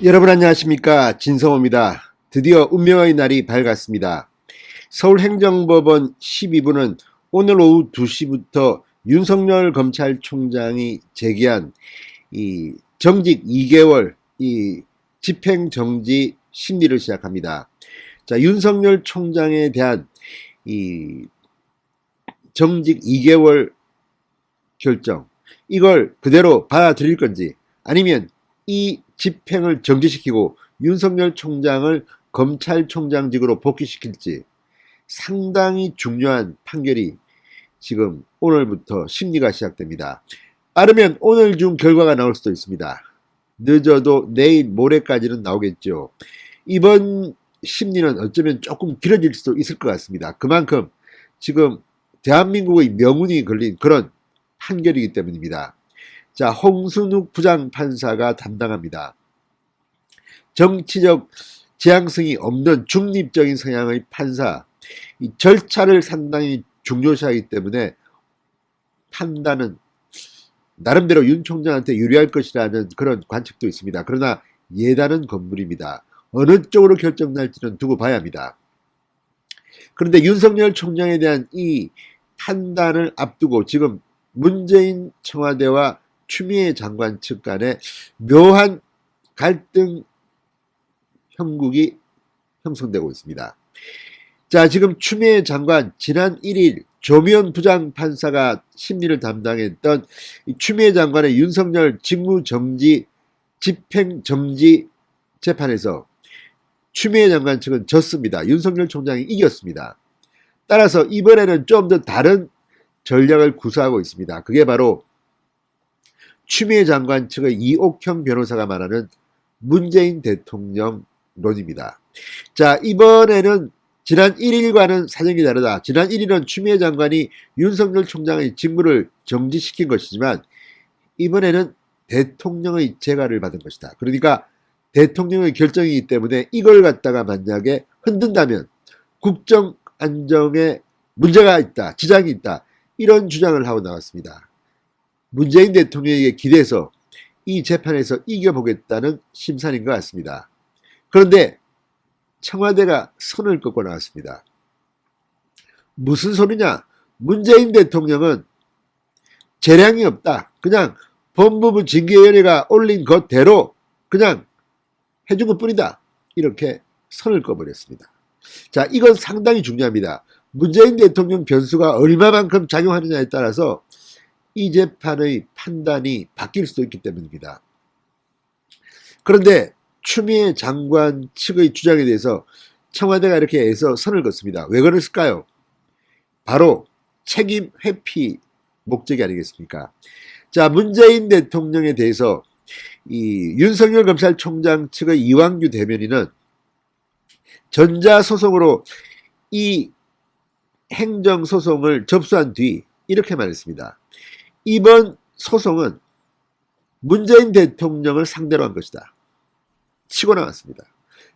여러분 안녕하십니까, 진성호입니다. 드디어 운명의 날이 밝았습니다. 서울행정법원 12부는 오늘 오후 2시부터 윤석열 검찰총장이 제기한 이 정직 2개월 이 집행정지 심리를 시작합니다. 자, 윤석열 총장에 대한 이 정직 2개월 결정, 이걸 그대로 받아들일 건지, 아니면 이 집행을 정지시키고 윤석열 총장을 검찰총장직으로 복귀시킬지 상당히 중요한 판결이 지금 오늘부터 심리가 시작됩니다. 빠르면 오늘 중 결과가 나올 수도 있습니다. 늦어도 내일 모레까지는 나오겠죠. 이번 심리는 어쩌면 조금 길어질 수도 있을 것 같습니다. 그만큼 지금 대한민국의 명운이 걸린 그런 판결이기 때문입니다. 자, 홍순욱 부장판사가 담당합니다. 정치적 지향성이 없는 중립적인 성향의 판사, 이 절차를 상당히 중요시하기 때문에 판단은 나름대로 윤 총장한테 유리할 것이라는 그런 관측도 있습니다. 그러나 예단은 건물입니다. 어느 쪽으로 결정날지는 두고 봐야 합니다. 그런데 윤석열 총장에 대한 이 판단을 앞두고 지금 문재인 청와대와 추미애 장관 측 간에 묘한 갈등 형국이 형성되고 있습니다. 자, 지금 추미애 장관 지난 1일 조미연 부장판사가 심리를 담당했던 추미애 장관의 윤석열 직무정지 집행정지 재판에서 추미애 장관 측은 졌습니다. 윤석열 총장이 이겼습니다. 따라서 이번에는 좀 더 다른 전략을 구사하고 있습니다. 그게 바로 추미애 장관 측의 이옥형 변호사가 말하는 문재인 대통령론입니다. 자, 이번에는 지난 1일과는 사정이 다르다. 지난 1일은 추미애 장관이 윤석열 총장의 직무를 정지시킨 것이지만 이번에는 대통령의 재가를 받은 것이다. 그러니까 대통령의 결정이기 때문에 이걸 갖다가 만약에 흔든다면 국정 안정에 문제가 있다, 지장이 있다, 이런 주장을 하고 나왔습니다. 문재인 대통령에게 기대서 이 재판에서 이겨보겠다는 심산인 것 같습니다. 그런데 청와대가 선을 긋고 나왔습니다. 무슨 소리냐? 문재인 대통령은 재량이 없다. 그냥 법무부 징계위원회가 올린 것대로 그냥 해준 것뿐이다. 이렇게 선을 꺼버렸습니다. 자, 이건 상당히 중요합니다. 문재인 대통령 변수가 얼마만큼 작용하느냐에 따라서 이 재판의 판단이 바뀔 수도 있기 때문입니다. 그런데 추미애 장관 측의 주장에 대해서 청와대가 이렇게 해서 선을 긋습니다. 왜 그랬을까요? 바로 책임 회피 목적이 아니겠습니까? 자, 문재인 대통령에 대해서 이 윤석열 검찰총장 측의 이완규 대변인은 전자소송으로 이 행정소송을 접수한 뒤 이렇게 말했습니다. 이번 소송은 문재인 대통령을 상대로 한 것이다. 치고 나왔습니다.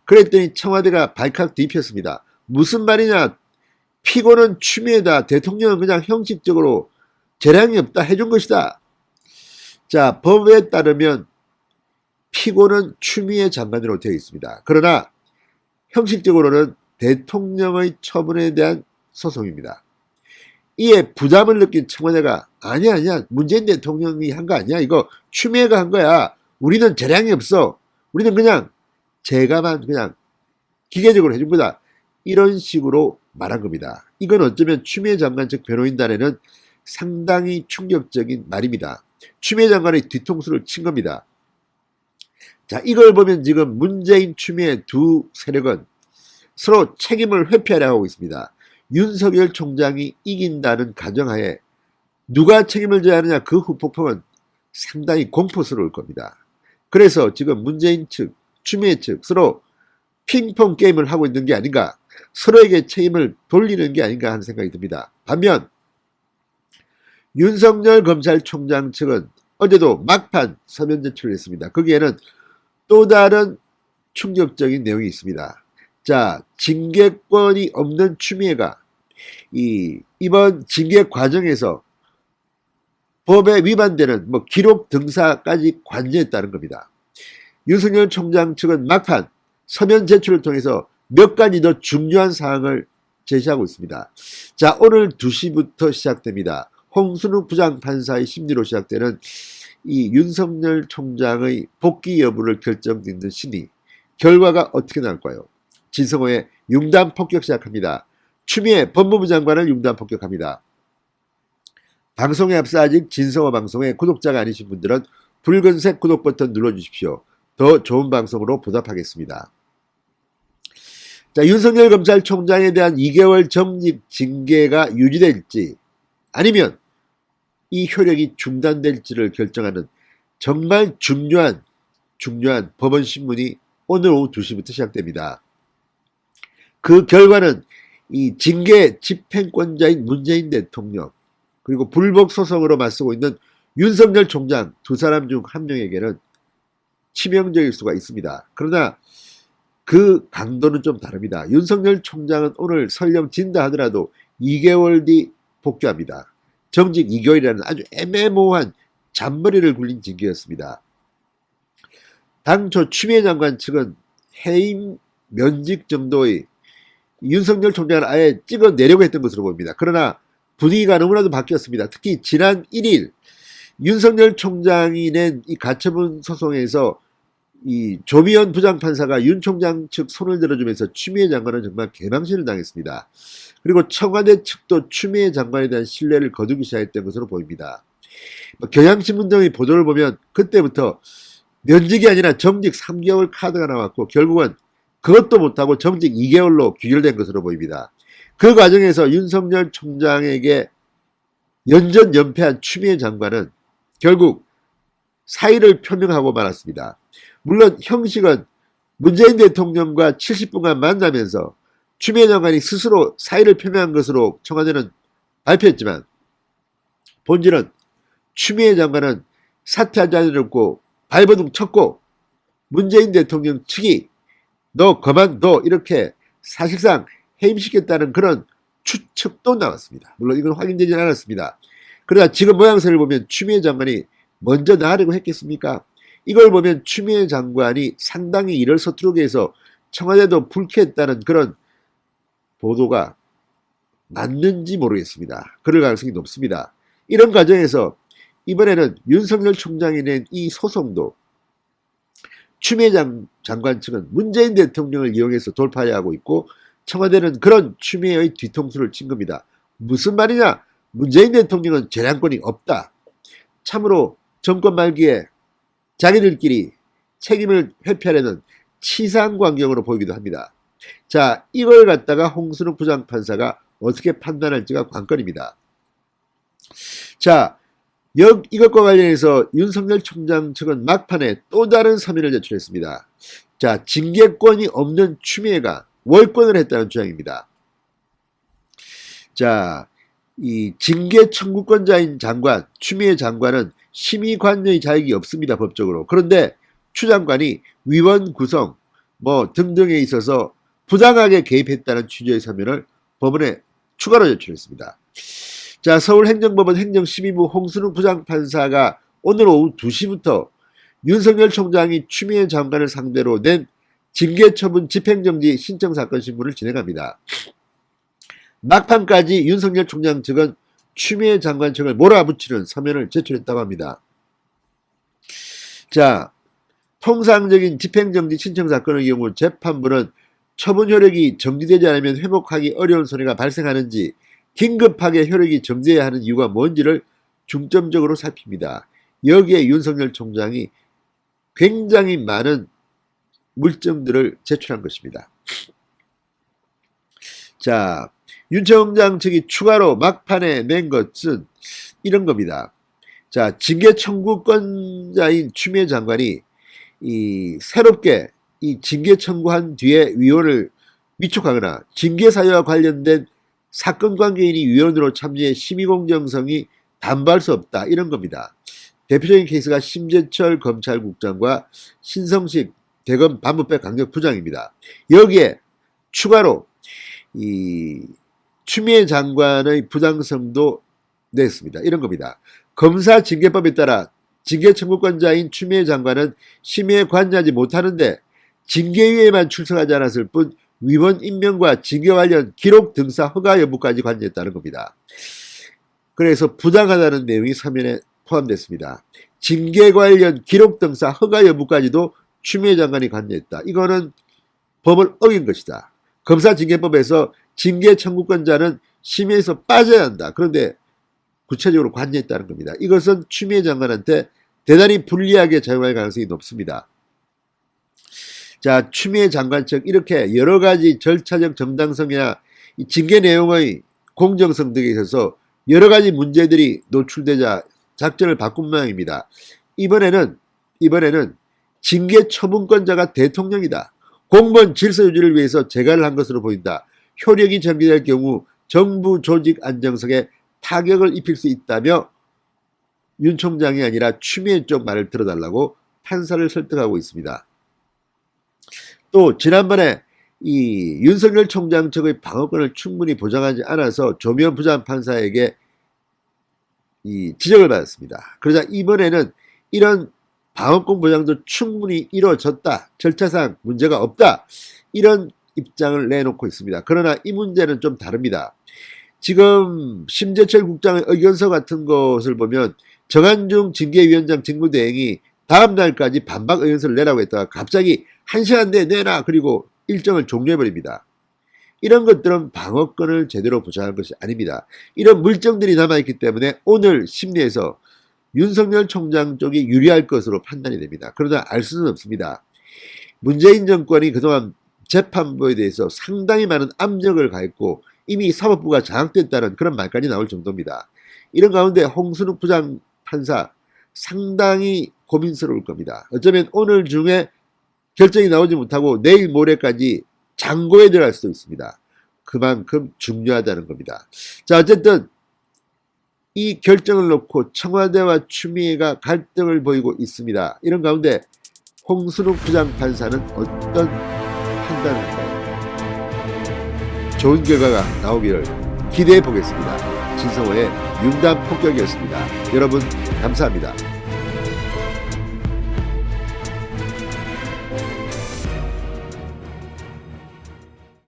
그랬더니 청와대가 발칵 뒤폈습니다. 무슨 말이냐? 피고는 추미애다. 대통령은 그냥 형식적으로 재량이 없다 해준 것이다. 자, 법에 따르면 피고는 추미애 장관으로 되어 있습니다. 그러나 형식적으로는 대통령의 처분에 대한 소송입니다. 이에 부담을 느낀 청와대가 아니야 문재인 대통령이 한 거 아니야, 이거 추미애가 한 거야, 우리는 재량이 없어, 우리는 그냥 제가만 그냥 기계적으로 해준 거다, 이런 식으로 말한 겁니다. 이건 어쩌면 추미애 장관 측 변호인단에는 상당히 충격적인 말입니다. 추미애 장관의 뒤통수를 친 겁니다. 자, 이걸 보면 지금 문재인 추미애 두 세력은 서로 책임을 회피하려 하고 있습니다. 윤석열 총장이 이긴다는 가정하에 누가 책임을 져야 하느냐, 그 후폭풍은 상당히 공포스러울 겁니다. 그래서 지금 문재인 측, 추미애 측 서로 핑퐁 게임을 하고 있는 게 아닌가, 서로에게 책임을 돌리는 게 아닌가 하는 생각이 듭니다. 반면 윤석열 검찰총장 측은 어제도 막판 서면 제출을 했습니다. 거기에는 또 다른 충격적인 내용이 있습니다. 자, 징계권이 없는 추미애가 이번 징계 과정에서 법에 위반되는 기록 등사까지 관여했다는 겁니다. 윤석열 총장 측은 막판 서면 제출을 통해서 몇 가지 더 중요한 사항을 제시하고 있습니다. 자, 오늘 2시부터 시작됩니다. 홍순욱 부장판사의 심리로 시작되는 이 윤석열 총장의 복귀 여부를 결정짓는 심리. 결과가 어떻게 나올까요? 진성호의 융단 폭격 시작합니다. 추미애 법무부 장관을 융단 폭격합니다. 방송에 앞서 아직 진성호 방송의 구독자가 아니신 분들은 붉은색 구독 버튼 눌러주십시오. 더 좋은 방송으로 보답하겠습니다. 자, 윤석열 검찰총장에 대한 2개월 정직 징계가 유지될지 아니면 이 효력이 중단될지를 결정하는 정말 중요한 법원 신문이 오늘 오후 2시부터 시작됩니다. 그 결과는 이 징계 집행권자인 문재인 대통령 그리고 불복 소송으로 맞서고 있는 윤석열 총장 두 사람 중 한 명에게는 치명적일 수가 있습니다. 그러나 그 강도는 좀 다릅니다. 윤석열 총장은 오늘 설령 진다 하더라도 2개월 뒤 복귀합니다. 정직 2개월이라는 아주 애매모호한 잔머리를 굴린 징계였습니다. 당초 추미애 장관 측은 해임 면직 정도의 윤석열 총장을 아예 찍어내려고 했던 것으로 보입니다. 그러나 분위기가 너무나도 바뀌었습니다. 특히 지난 1일 윤석열 총장이 낸 이 가처분 소송에서 이 조미연 부장판사가 윤 총장 측 손을 들어주면서 추미애 장관은 정말 개망신을 당했습니다. 그리고 청와대 측도 추미애 장관에 대한 신뢰를 거두기 시작했던 것으로 보입니다. 경향신문 등의 보도를 보면 그때부터 면직이 아니라 정직 3개월 카드가 나왔고 결국은 그것도 못하고 정직 2개월로 귀결된 것으로 보입니다. 그 과정에서 윤석열 총장에게 연전연패한 추미애 장관은 결국 사의를 표명하고 말았습니다. 물론 형식은 문재인 대통령과 70분간 만나면서 추미애 장관이 스스로 사의를 표명한 것으로 청와대는 발표했지만 본질은 추미애 장관은 사퇴하지 않으려고 발버둥 쳤고 문재인 대통령 측이 너 그만둬 이렇게 사실상 해임시켰다는 그런 추측도 나왔습니다. 물론 이건 확인되지는 않았습니다. 그러나 지금 모양새를 보면 추미애 장관이 먼저 나가려고 했겠습니까? 이걸 보면 추미애 장관이 상당히 일을 서투르게 해서 청와대도 불쾌했다는 그런 보도가 맞는지 모르겠습니다. 그럴 가능성이 높습니다. 이런 과정에서 이번에는 윤석열 총장이 낸 이 소송도 추미애 장관 측은 문재인 대통령을 이용해서 돌파해야 하고 있고 청와대는 그런 추미애의 뒤통수를 친 겁니다. 무슨 말이냐? 문재인 대통령은 재량권이 없다. 참으로 정권 말기에 자기들끼리 책임을 회피하려는 치사한 광경으로 보이기도 합니다. 자, 이걸 갖다가 홍순욱 부장판사가 어떻게 판단할지가 관건입니다. 자, 이것과 관련해서 윤석열 총장 측은 막판에 또 다른 서면을 제출했습니다. 자, 징계권이 없는 추미애가 월권을 했다는 주장입니다. 자, 이 징계 청구권자인 장관, 추미애 장관은 심의관여의 자격이 없습니다, 법적으로. 그런데 추 장관이 위원 구성 뭐 등등에 있어서 부당하게 개입했다는 취지의 서면을 법원에 추가로 제출했습니다. 자, 서울행정법원 행정심의부 홍순욱 부장판사가 오늘 오후 2시부터 윤석열 총장이 추미애 장관을 상대로 낸 징계처분 집행정지 신청사건 신문을 진행합니다. 막판까지 윤석열 총장 측은 추미애 장관 측을 몰아붙이는 서면을 제출했다고 합니다. 자, 통상적인 집행정지 신청사건의 경우 재판부는 처분 효력이 정지되지 않으면 회복하기 어려운 손해가 발생하는지 긴급하게 효력이 정지해야 하는 이유가 뭔지를 중점적으로 살핍니다. 여기에 윤석열 총장이 굉장히 많은 물증들을 제출한 것입니다. 자, 윤 총장 측이 추가로 막판에 낸 것은 이런 겁니다. 자, 징계 청구권자인 추미애 장관이 새롭게 이 징계 청구한 뒤에 위원을 위촉하거나 징계 사유와 관련된 사건 관계인이 위원으로 참여해 심의 공정성이 담보할 수 없다, 이런 겁니다. 대표적인 케이스가 심재철 검찰국장과 신성식 대검 반부패 강력부장입니다. 여기에 추가로 이 추미애 장관의 부당성도 냈습니다. 이런 겁니다. 검사징계법에 따라 징계 청구권자인 추미애 장관은 심의에 관여하지 못하는데 징계위에만 출석하지 않았을 뿐 위원 임명과 징계 관련 기록 등사 허가 여부까지 관여했다는 겁니다. 그래서 부당하다는 내용이 서면에 포함됐습니다. 징계 관련 기록 등사 허가 여부까지도 추미애 장관이 관여했다. 이거는 법을 어긴 것이다. 검사징계법에서 징계 청구권자는 심의에서 빠져야 한다. 그런데 구체적으로 관여했다는 겁니다. 이것은 추미애 장관한테 대단히 불리하게 작용할 가능성이 높습니다. 자, 추미애 장관 측 이렇게 여러 가지 절차적 정당성이나 이 징계 내용의 공정성 등에 있어서 여러 가지 문제들이 노출되자 작전을 바꾼 모양입니다. 이번에는 징계 처분권자가 대통령이다. 공무원 질서 유지를 위해서 재가를 한 것으로 보인다. 효력이 정지될 경우 정부 조직 안정성에 타격을 입힐 수 있다며 윤 총장이 아니라 추미애 쪽 말을 들어달라고 판사를 설득하고 있습니다. 또 지난번에 이 윤석열 총장 측의 방어권을 충분히 보장하지 않아서 조미연 부장판사에게 이 지적을 받았습니다. 그러자 이번에는 이런 방어권 보장도 충분히 이루어졌다. 절차상 문제가 없다. 이런 입장을 내놓고 있습니다. 그러나 이 문제는 좀 다릅니다. 지금 심재철 국장의 의견서 같은 것을 보면 정한중 징계위원장 직무대행이 다음 날까지 반박 의견서를 내라고 했다가 갑자기 1시간 내에 내라 그리고 일정을 종료해버립니다. 이런 것들은 방어권을 제대로 보장한 것이 아닙니다. 이런 물증들이 남아있기 때문에 오늘 심리에서 윤석열 총장 쪽이 유리할 것으로 판단이 됩니다. 그러나 알 수는 없습니다. 문재인 정권이 그동안 재판부에 대해서 상당히 많은 압력을 가했고 이미 사법부가 장악됐다는 그런 말까지 나올 정도입니다. 이런 가운데 홍순욱 부장판사 상당히 고민스러울 겁니다. 어쩌면 오늘 중에 결정이 나오지 못하고 내일 모레까지 장고에 들어갈 수도 있습니다. 그만큼 중요하다는 겁니다. 자, 어쨌든 이 결정을 놓고 청와대와 추미애가 갈등을 보이고 있습니다. 이런 가운데 홍순욱 부장판사는 어떤 판단을 할까요? 좋은 결과가 나오기를 기대해 보겠습니다. 진성호의 융단 폭격이었습니다. 여러분 감사합니다.